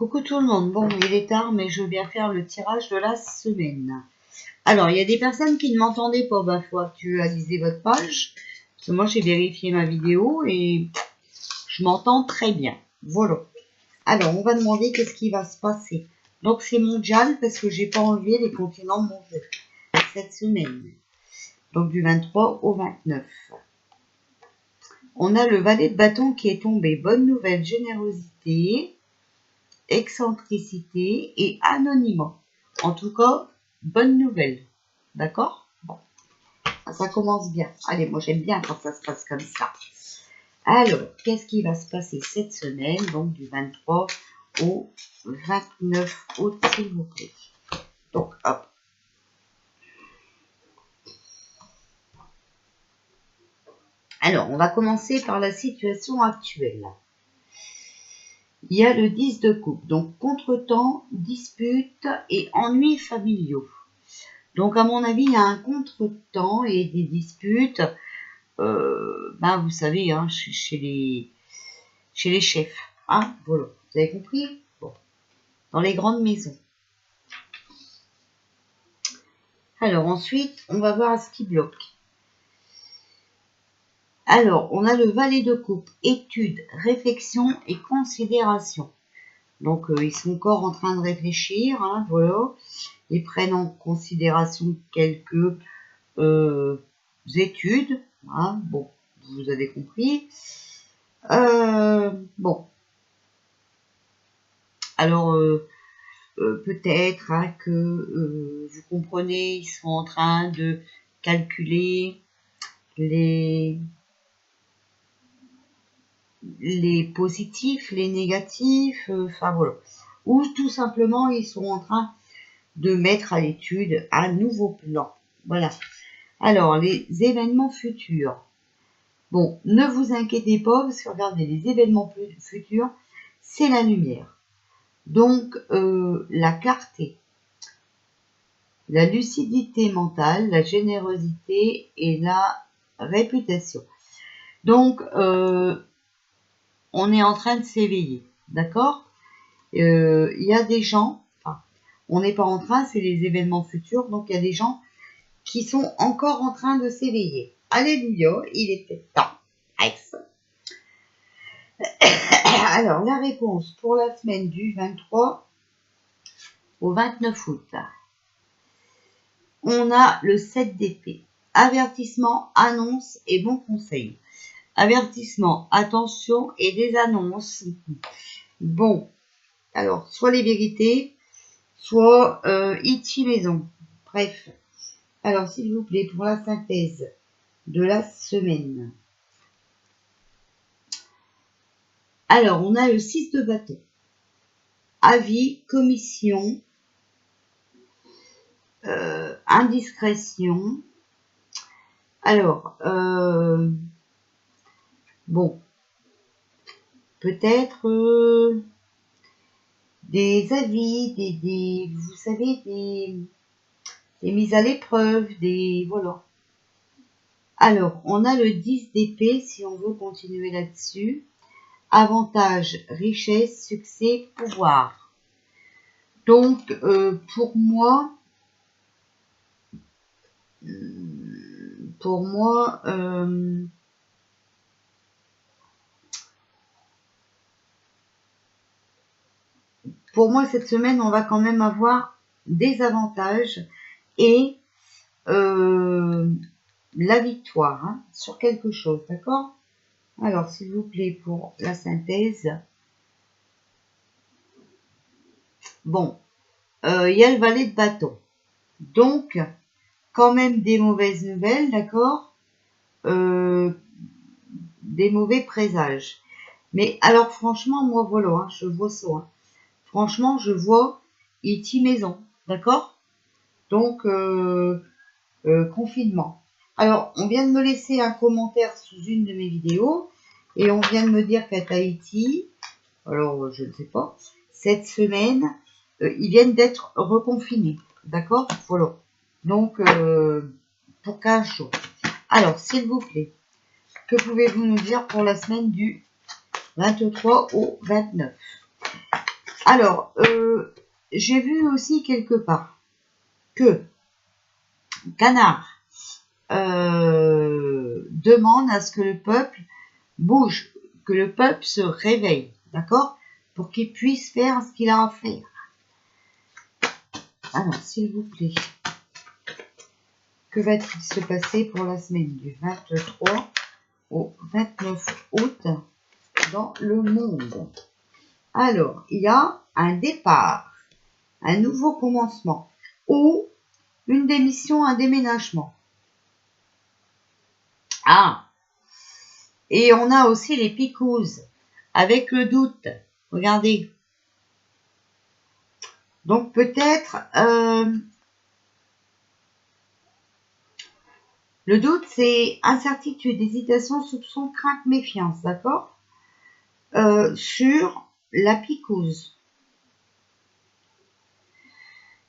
Coucou tout le monde, bon il est tard mais je vais bien faire le tirage de la semaine. Alors il y a des personnes qui ne m'entendaient pas, bah faut actualiser votre page. Parce que moi j'ai vérifié ma vidéo et je m'entends très bien. Voilà. Alors on va demander qu'est-ce qui va se passer. Donc c'est mondial parce que j'ai pas enlevé les continents de mon jeu cette semaine. Donc du 23 au 29. On a le valet de bâton qui est tombé. Bonne nouvelle, générosité, excentricité et anonymat. En tout cas, bonne nouvelle. D'accord? Bon, ça commence bien. Allez, moi j'aime bien quand ça se passe comme ça. Alors, qu'est-ce qui va se passer cette semaine? Donc du 23 au 29 août, s'il vous plaît. Donc, hop. Alors, on va commencer par la situation actuelle. Il y a le 10 de coupe, donc contretemps, disputes et ennuis familiaux. Donc, à mon avis, il y a un contretemps et des disputes, vous savez, hein, chez les chefs. Hein, voilà, vous avez compris? Bon, dans les grandes maisons. Alors, ensuite, on va voir ce qui bloque. Alors, on a le valet de coupe, étude, réflexion et considération. Donc, ils sont encore en train de réfléchir, hein, voilà. Ils prennent en considération quelques études, hein, bon, vous avez compris. Bon, alors peut-être hein, que vous comprenez, ils sont en train de calculer les positifs, les négatifs, enfin voilà. Ou tout simplement, ils sont en train de mettre à l'étude un nouveau plan. Voilà. Alors, les événements futurs. Bon, ne vous inquiétez pas, parce que regardez, les événements futurs, c'est la lumière. Donc, la clarté, la lucidité mentale, la générosité et la réputation. Donc, on est en train de s'éveiller, d'accord? Il y a des gens, enfin, on n'est pas en train, c'est les événements futurs, donc il y a des gens qui sont encore en train de s'éveiller. Alléluia, il était temps. Excellent. Alors, la réponse pour la semaine du 23 au 29 août. On a le 7 d'épée. Avertissement, annonce et bon conseil. Avertissement, attention et des annonces. Bon, alors, soit les vérités, soit iti maison. Bref. Alors, s'il vous plaît, pour la synthèse de la semaine. Alors, on a le 6 de bâton. Avis, commission, indiscrétion. Alors, bon, peut-être des avis, vous savez, des mises à l'épreuve, voilà. Alors, on a le 10 d'épée, si on veut continuer là-dessus. Avantage, richesse, succès, pouvoir. Donc, pour moi, cette semaine, on va quand même avoir des avantages et la victoire hein, sur quelque chose, d'accord? Alors, s'il vous plaît, pour la synthèse. Bon, il y a le valet de bâton. Donc, quand même des mauvaises nouvelles, d'accord? Des mauvais présages. Mais alors, franchement, moi, voilà, hein, je vois ça. Hein. Franchement, je vois iti maison, d'accord? Donc, confinement. Alors, on vient de me laisser un commentaire sous une de mes vidéos et on vient de me dire qu'à Tahiti, alors je ne sais pas, cette semaine, ils viennent d'être reconfinés. D'accord? Voilà. Donc, pour 15 jours. Alors, s'il vous plaît, que pouvez-vous nous dire pour la semaine du 23 au 29? Alors, j'ai vu aussi quelque part que Canard demande à ce que le peuple bouge, que le peuple se réveille, d'accord, pour qu'il puisse faire ce qu'il a à faire. Alors, s'il vous plaît, que va-t-il se passer pour la semaine du 23 au 29 août dans le monde? Alors, il y a un départ, un nouveau commencement ou une démission, un déménagement. Ah, et on a aussi les picouses avec le doute. Regardez. Donc peut-être le doute, c'est incertitude, hésitation, soupçon, crainte, méfiance, d'accord, sur la picouse.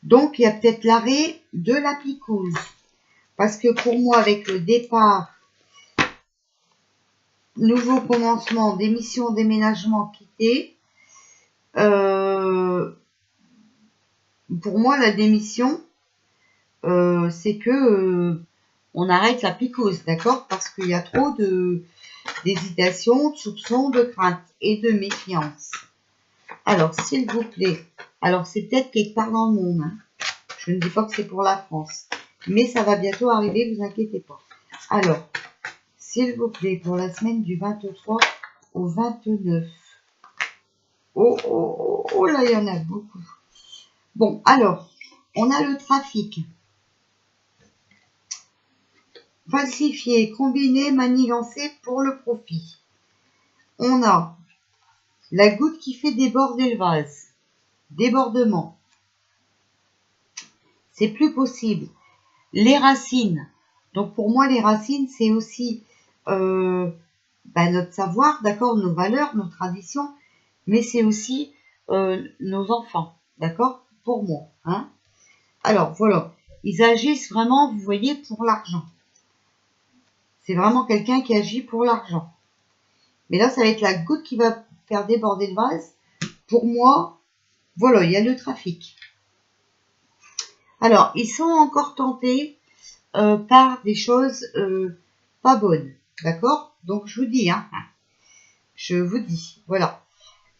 Donc il y a peut-être l'arrêt de la picouse. Parce que pour moi, avec le départ, nouveau commencement, démission, déménagement, quitter, pour moi, la démission, c'est que on arrête la picouse, d'accord? Parce qu'il y a trop d'hésitation, de soupçon, de crainte et de méfiance. Alors, s'il vous plaît, alors c'est peut-être quelque part dans le monde, hein. Je ne dis pas que c'est pour la France, mais ça va bientôt arriver, vous inquiétez pas. Alors, s'il vous plaît, pour la semaine du 23 au 29. Oh, oh, oh, oh là, il y en a beaucoup. Bon, alors, on a le trafic. Falsifié, combiné, manigancé pour le profit. On a la goutte qui fait déborder le vase. Débordement. C'est plus possible. Les racines. Donc pour moi, les racines, c'est aussi notre savoir, d'accord, nos valeurs, nos traditions, mais c'est aussi nos enfants, d'accord, pour moi. Hein. Alors voilà, ils agissent vraiment, vous voyez, pour l'argent. C'est vraiment quelqu'un qui agit pour l'argent. Mais là, ça va être la goutte qui va faire déborder le vase. Pour moi, voilà, il y a le trafic. Alors, ils sont encore tentés par des choses pas bonnes. D'accord? Donc, je vous dis, hein. Je vous dis, voilà.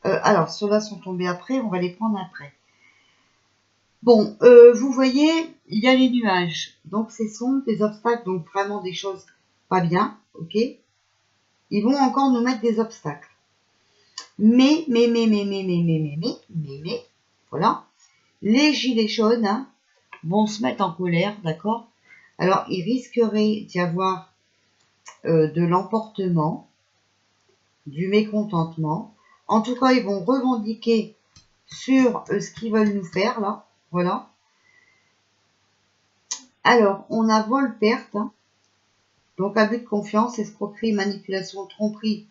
Alors, ceux-là sont tombés après, on va les prendre après. Bon, vous voyez, il y a les nuages. Donc, ce sont des obstacles, donc vraiment des choses pas bien, ok? Ils vont encore nous mettre des obstacles. Mais, voilà. Les gilets jaunes hein, vont se mettre en colère, d'accord? Alors, il risquerait d'y avoir de l'emportement, du mécontentement. En tout cas, ils vont revendiquer sur ce qu'ils veulent nous faire, là. Voilà. Alors, on a vol-perte. Hein. Donc, abus de confiance, escroquerie, manipulation, tromperie.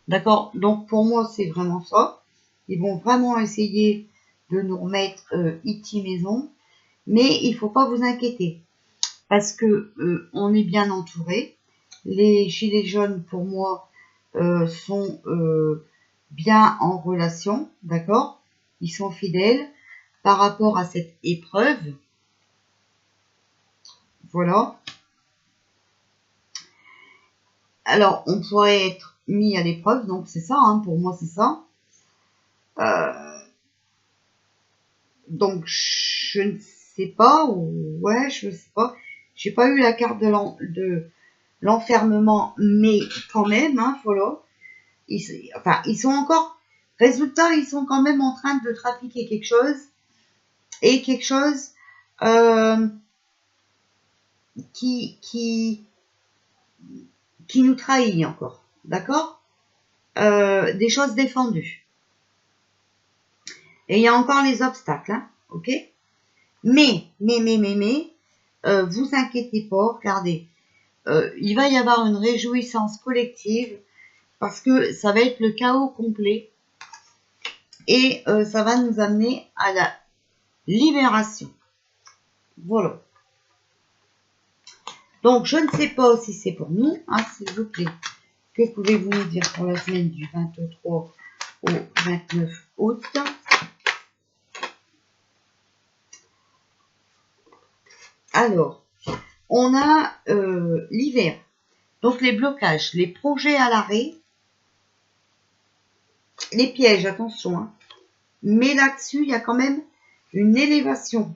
D'accord? Donc, pour moi, c'est vraiment ça. Ils vont vraiment essayer de nous remettre iti maison. Mais il ne faut pas vous inquiéter. Parce que on est bien entouré. Les gilets jaunes, pour moi, sont bien en relation, d'accord? Ils sont fidèles par rapport à cette épreuve. Voilà. Alors, on pourrait être mis à l'épreuve, donc c'est ça, hein, pour moi c'est ça. Donc, je ne sais pas, ouais, je ne sais pas. J'ai pas eu la carte de l'enfermement, mais quand même, hein, voilà. Ils sont encore, résultat, ils sont quand même en train de trafiquer quelque chose, et quelque chose qui nous trahit encore, d'accord? Des choses défendues. Et il y a encore les obstacles, hein, ok? Mais, vous inquiétez pas, regardez, il va y avoir une réjouissance collective parce que ça va être le chaos complet et ça va nous amener à la libération. Voilà. Donc, je ne sais pas si c'est pour nous, hein, s'il vous plaît. Que pouvez-vous nous dire pour la semaine du 23 au 29 août? les blocages, les projets à l'arrêt, les pièges, attention. Hein. Mais là-dessus, il y a quand même une élévation,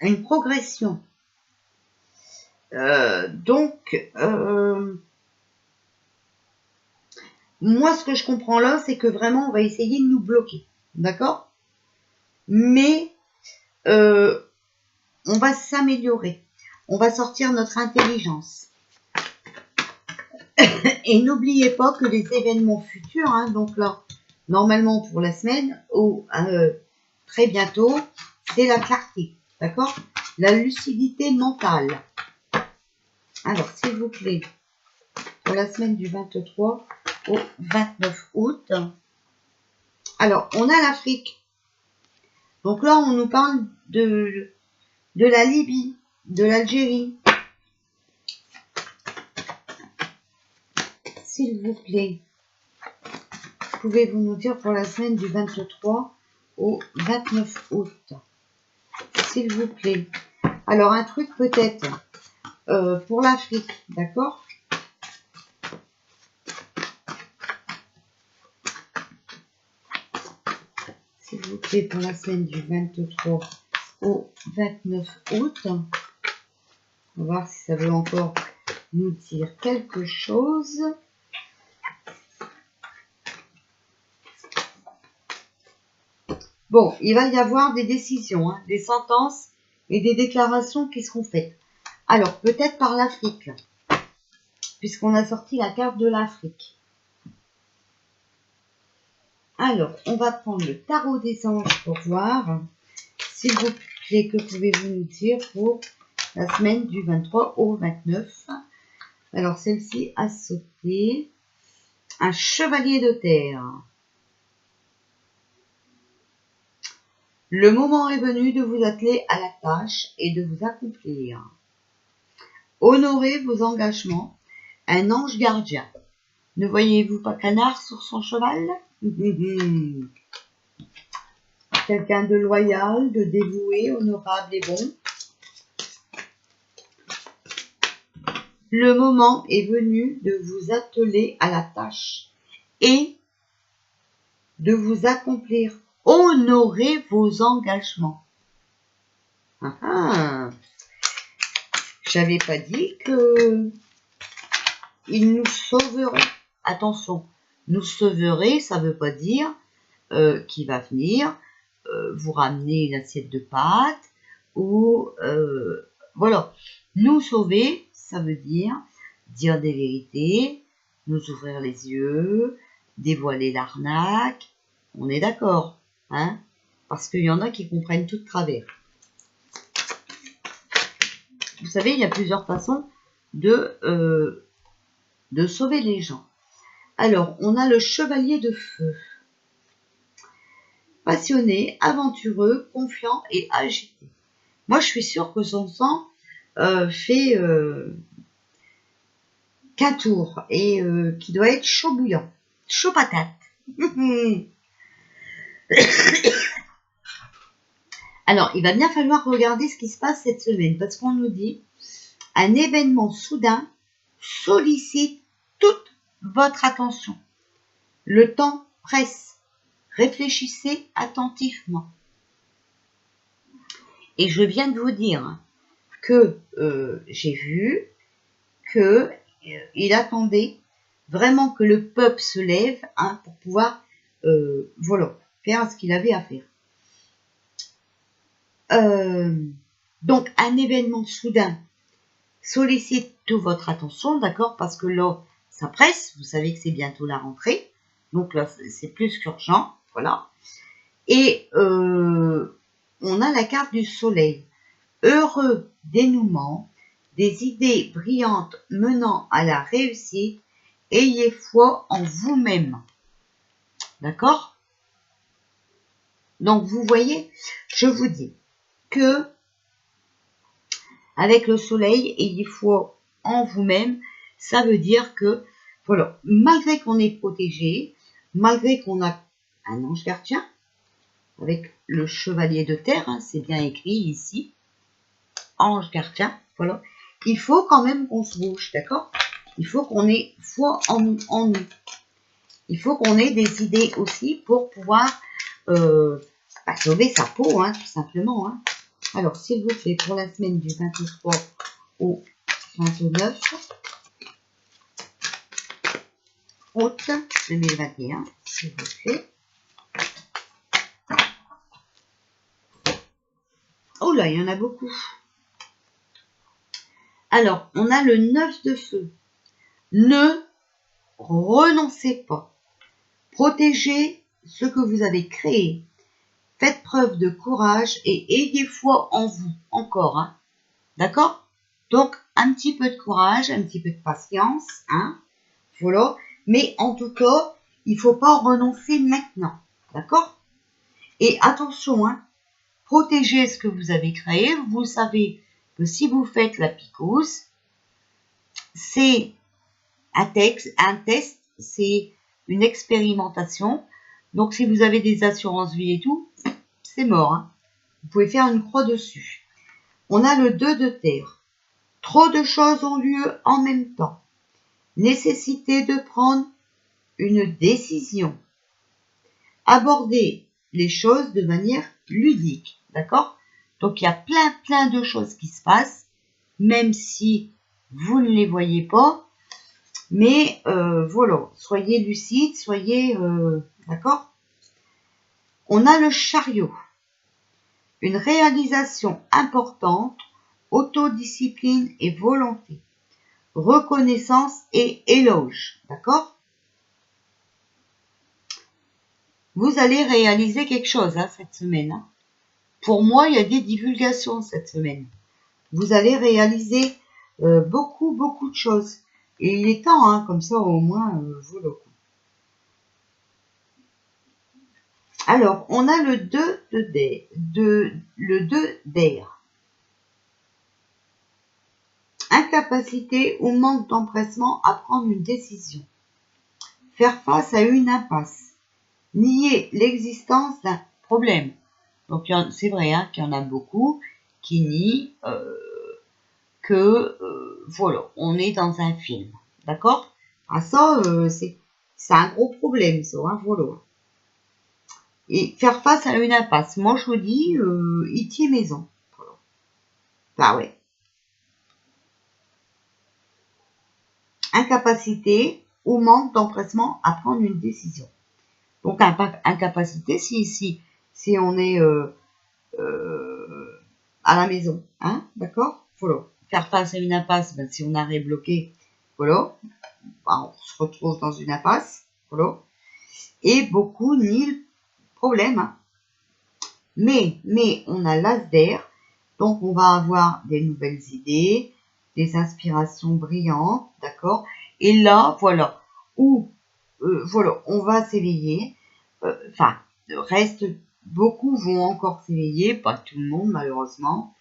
une progression. Moi, ce que je comprends là, c'est que vraiment, on va essayer de nous bloquer. D'accord? Mais on va s'améliorer. On va sortir notre intelligence. Et n'oubliez pas que les événements futurs, hein, donc là, normalement pour la semaine, ou très bientôt, c'est la clarté. D'accord? La lucidité mentale. Alors, s'il vous plaît, pour la semaine du 23 au 29 août. Alors, on a l'Afrique. Donc là, on nous parle de la Libye, de l'Algérie. S'il vous plaît, pouvez-vous nous dire pour la semaine du 23 au 29 août? S'il vous plaît. Alors, un truc peut-être pour l'Afrique, d'accord? S'il vous plaît, pour la semaine du 23 au 29 août. On va voir si ça veut encore nous dire quelque chose. Bon, il va y avoir des décisions, hein, des sentences et des déclarations qui seront faites. Alors, peut-être par l'Afrique, puisqu'on a sorti la carte de l'Afrique. Alors, on va prendre le tarot des anges pour voir. S'il vous plaît, que pouvez-vous nous dire pour la semaine du 23 au 29? Alors, celle-ci a sauté un chevalier de terre. Le moment est venu de vous atteler à la tâche et de vous accomplir. Honorez vos engagements. Un ange gardien. Ne voyez-vous pas Canard sur son cheval? Quelqu'un de loyal, de dévoué, honorable et bon. Le moment est venu de vous atteler à la tâche et de vous accomplir. Honorez vos engagements. J'avais pas dit que il nous sauverait. Attention, nous sauverait, ça veut pas dire qu'il va venir vous ramener une assiette de pâtes ou voilà. Nous sauver, ça veut dire des vérités, nous ouvrir les yeux, dévoiler l'arnaque. On est d'accord, hein? Parce qu'il y en a qui comprennent tout de travers. Vous savez, il y a plusieurs façons de sauver les gens. Alors, on a le chevalier de feu. Passionné, aventureux, confiant et agité. Moi, je suis sûre que son sang fait qu'un tour et qui doit être chaud bouillant, chaud patate. Alors, il va bien falloir regarder ce qui se passe cette semaine parce qu'on nous dit un événement soudain sollicite toute votre attention. Le temps presse. Réfléchissez attentivement. Et je viens de vous dire que j'ai vu que il attendait vraiment que le peuple se lève pour pouvoir voilà, faire ce qu'il avait à faire. Donc, un événement soudain sollicite toute votre attention, d'accord? Parce que là, ça presse. Vous savez que c'est bientôt la rentrée. Donc là, c'est plus qu'urgent. Voilà. Et on a la carte du soleil. Heureux dénouement, des idées brillantes menant à la réussite, ayez foi en vous-même. D'accord? Donc, vous voyez, je vous dis que avec le soleil, ayez foi en vous-même, ça veut dire que, voilà, malgré qu'on est protégé, malgré qu'on a un ange gardien, avec le chevalier de terre, hein, c'est bien écrit ici, ange gardien, voilà, il faut quand même qu'on se bouge, d'accord? Il faut qu'on ait foi en nous. Il faut qu'on ait des idées aussi pour pouvoir sauver sa peau, hein, tout simplement. Hein. Alors, s'il vous plaît, pour la semaine du 23 au 29 août 2021, s'il vous plaît. Oh là, il y en a beaucoup. Alors, on a le 9 de feu. Ne renoncez pas. Protégez ce que vous avez créé. Faites preuve de courage et ayez foi en vous. Encore, hein. D'accord? Donc, un petit peu de courage, un petit peu de patience, hein. Voilà. Mais en tout cas, il ne faut pas renoncer maintenant. D'accord? Et attention, hein. Protégez ce que vous avez créé. Vous savez que si vous faites la picouse, c'est un test, c'est une expérimentation. Donc, si vous avez des assurances vie et tout, c'est mort. Hein. Vous pouvez faire une croix dessus. On a le 2 de terre. Trop de choses ont lieu en même temps. Nécessité de prendre une décision. Aborder les choses de manière ludique. D'accord? Donc, il y a plein de choses qui se passent, même si vous ne les voyez pas. Mais voilà, soyez lucide, soyez... d'accord? On a le chariot. Une réalisation importante, autodiscipline et volonté. Reconnaissance et éloge. D'accord? Vous allez réaliser quelque chose hein, cette semaine. Hein. Pour moi, il y a des divulgations cette semaine. Vous allez réaliser beaucoup de choses. Et il est temps, hein, comme ça au moins, voilà. Alors, on a le 2 le 2 d'air. Incapacité ou manque d'empressement à prendre une décision. Faire face à une impasse. Nier l'existence d'un problème. Donc, c'est vrai hein, qu'il y en a beaucoup qui nient que, voilà, on est dans un film. D'accord? Ah ça, c'est un gros problème, ça, hein, voilà. Et faire face à une impasse. Moi, je vous dis, itier maison. Voilà. Bah ouais. Incapacité ou manque d'empressement à prendre une décision. Donc, incapacité, si on est à la maison, hein, d'accord? Voilà. Faire face à une impasse, ben, si on arrêt bloqué, voilà, ben, on se retrouve dans une impasse, voilà. Et beaucoup nient le problème. Hein. Mais on a l'as d'air, donc on va avoir des nouvelles idées, des inspirations brillantes, d'accord? Et là, voilà, où, voilà, on va s'éveiller, enfin, reste, beaucoup vont encore s'éveiller, pas tout le monde malheureusement,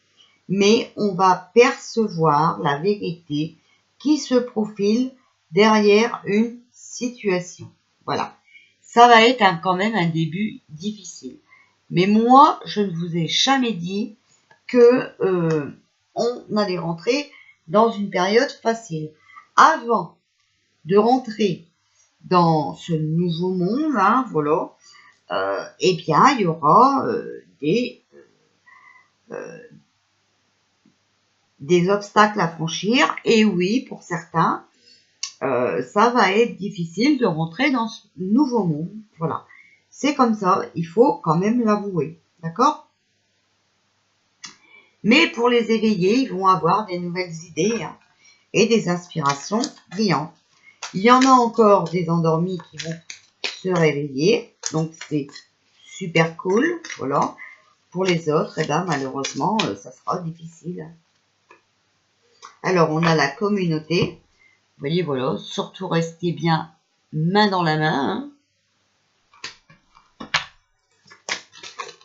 mais on va percevoir la vérité qui se profile derrière une situation. Voilà. Ça va être quand même un début difficile. Mais moi, je ne vous ai jamais dit que on allait rentrer dans une période facile. Avant de rentrer dans ce nouveau monde, hein, voilà, eh bien, il y aura des obstacles à franchir. Et oui, pour certains, ça va être difficile de rentrer dans ce nouveau monde. Voilà. C'est comme ça, il faut quand même l'avouer. D'accord? Mais pour les éveillés, ils vont avoir des nouvelles idées hein, et des inspirations brillantes. Il y en a encore des endormis qui vont se réveiller. Donc, c'est super cool. Voilà. Pour les autres, eh ben, malheureusement, ça sera difficile. Alors, on a la communauté. Vous voyez, voilà. Surtout, restez bien main dans la main. Hein.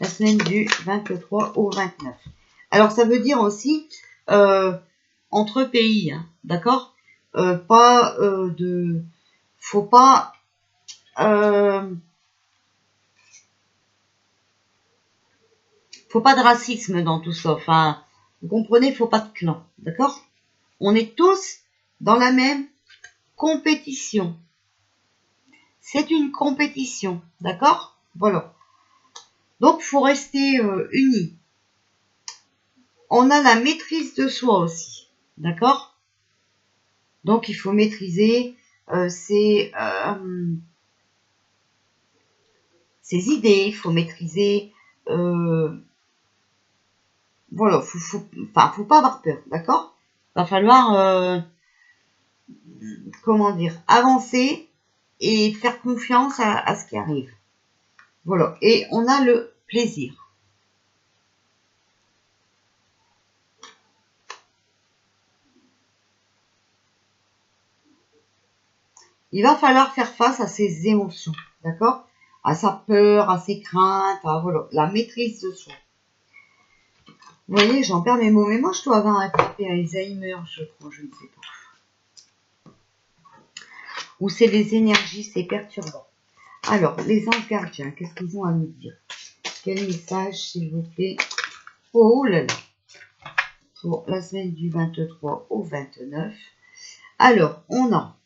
La semaine du 23 au 29. Alors, ça veut dire aussi entre pays, hein, d'accord? Pas de... Faut pas... faut pas de racisme dans tout ça. Enfin, vous comprenez, faut pas de clan, d'accord? On est tous dans la même compétition. C'est une compétition, d'accord? Voilà. Donc, il faut rester unis. On a la maîtrise de soi aussi, d'accord? Donc, il faut maîtriser ses idées, il faut maîtriser... voilà, faut pas avoir peur, d'accord? Va falloir, comment dire, avancer et faire confiance à ce qui arrive. Voilà, et on a le plaisir. Il va falloir faire face à ses émotions, d'accord? À sa peur, à ses craintes, voilà, la maîtrise de soi. Vous voyez, j'en perds mes mots, mais moi je dois avoir un peu Alzheimer, je crois, je ne sais pas. Ou c'est les énergies, c'est perturbant. Alors, les anges gardiens, qu'est-ce qu'ils ont à nous dire? Quel message, s'il vous plaît? Oh là là! Pour la semaine du 23 au 29. Alors, on a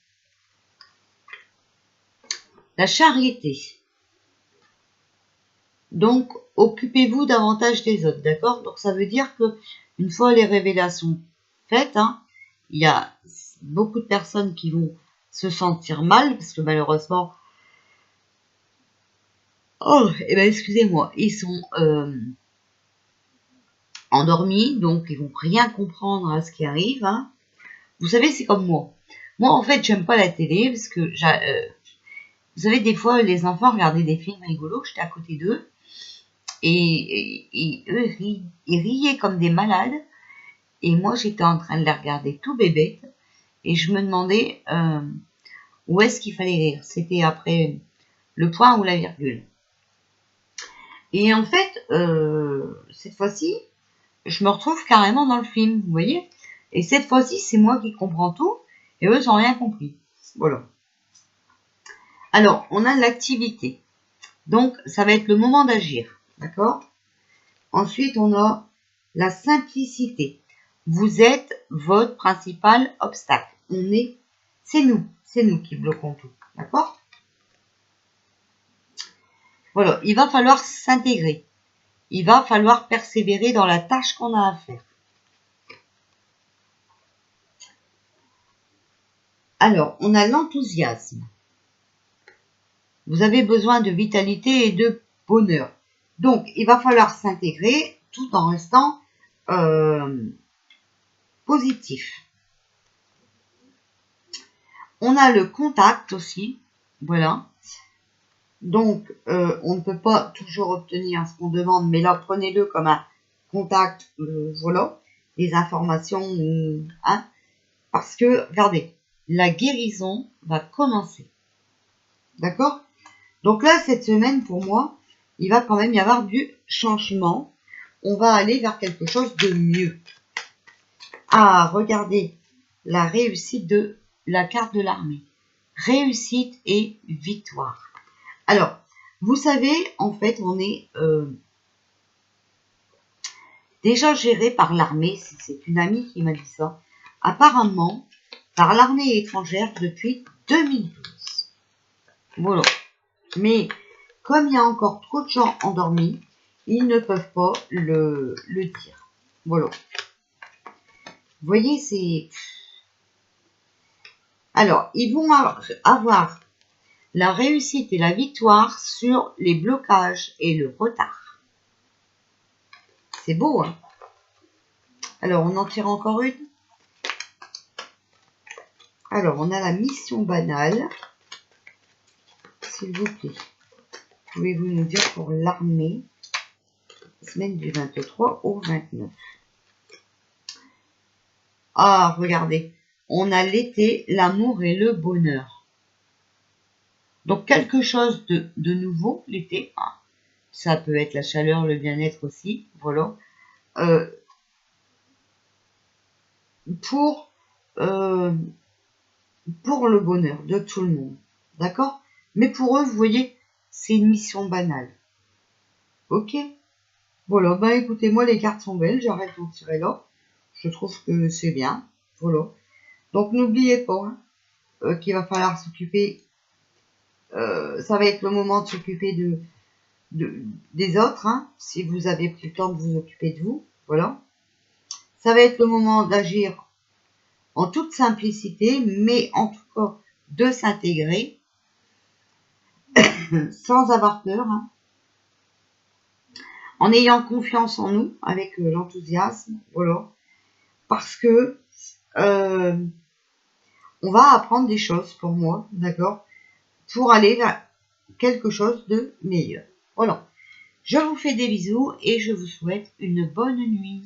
la charité. Donc, occupez-vous davantage des autres, d'accord? Donc, ça veut dire que une fois les révélations faites, hein, il y a beaucoup de personnes qui vont se sentir mal, parce que malheureusement, oh, eh ben, excusez-moi, ils sont endormis, donc ils vont rien comprendre à ce qui arrive, hein. Vous savez, c'est comme moi. Moi, en fait, j'aime pas la télé, parce que, vous savez, des fois, les enfants regardaient des films rigolos, j'étais à côté d'eux, et eux, ils riaient comme des malades. Et moi, j'étais en train de les regarder tout bébé. Et je me demandais où est-ce qu'il fallait rire. C'était après le point ou la virgule. Et en fait, cette fois-ci, je me retrouve carrément dans le film, vous voyez. Et cette fois-ci, c'est moi qui comprends tout. Et eux, ils n'ont rien compris. Voilà. Alors, on a l'activité. Donc, ça va être le moment d'agir. D'accord? Ensuite, on a la simplicité. Vous êtes votre principal obstacle. C'est nous qui bloquons tout. D'accord? Voilà, il va falloir s'intégrer. Il va falloir persévérer dans la tâche qu'on a à faire. Alors, on a l'enthousiasme. Vous avez besoin de vitalité et de bonheur. Donc, il va falloir s'intégrer tout en restant positif. On a le contact aussi. Voilà. Donc, on ne peut pas toujours obtenir ce qu'on demande, mais là, prenez-le comme un contact, voilà, des informations, hein, parce que, regardez, la guérison va commencer. D'accord? Donc là, cette semaine, pour moi, il va quand même y avoir du changement. On va aller vers quelque chose de mieux. Ah, regardez, la réussite de la carte de l'armée. Réussite et victoire. Alors, vous savez, en fait, on est déjà géré par l'armée, c'est une amie qui m'a dit ça, apparemment par l'armée étrangère depuis 2012. Voilà. Mais comme il y a encore trop de gens endormis, ils ne peuvent pas le dire. Voilà. Vous voyez, c'est... Alors, ils vont avoir la réussite et la victoire sur les blocages et le retard. C'est beau, hein? Alors, on en tire encore une. Alors, on a la mission banale. S'il vous plaît, pouvez-vous nous dire pour l'armée, semaine du 23 au 29. Ah, regardez, on a l'été, l'amour et le bonheur. Donc, quelque chose de nouveau, l'été. Ah, ça peut être la chaleur, le bien-être aussi, voilà. Pour le bonheur de tout le monde. D'accord? Mais pour eux, vous voyez, c'est une mission banale. Ok? Voilà, bah écoutez, moi les cartes sont belles, j'arrête d'en tirer là. Je trouve que c'est bien. Voilà. Donc n'oubliez pas hein, qu'il va falloir s'occuper, ça va être le moment de s'occuper des autres, hein, si vous avez pris le temps de vous occuper de vous. Voilà. Ça va être le moment d'agir en toute simplicité, mais en tout cas de s'intégrer sans avoir peur, hein, en ayant confiance en nous avec l'enthousiasme, voilà, parce que on va apprendre des choses pour moi, d'accord, pour aller vers quelque chose de meilleur. Voilà. Je vous fais des bisous et je vous souhaite une bonne nuit.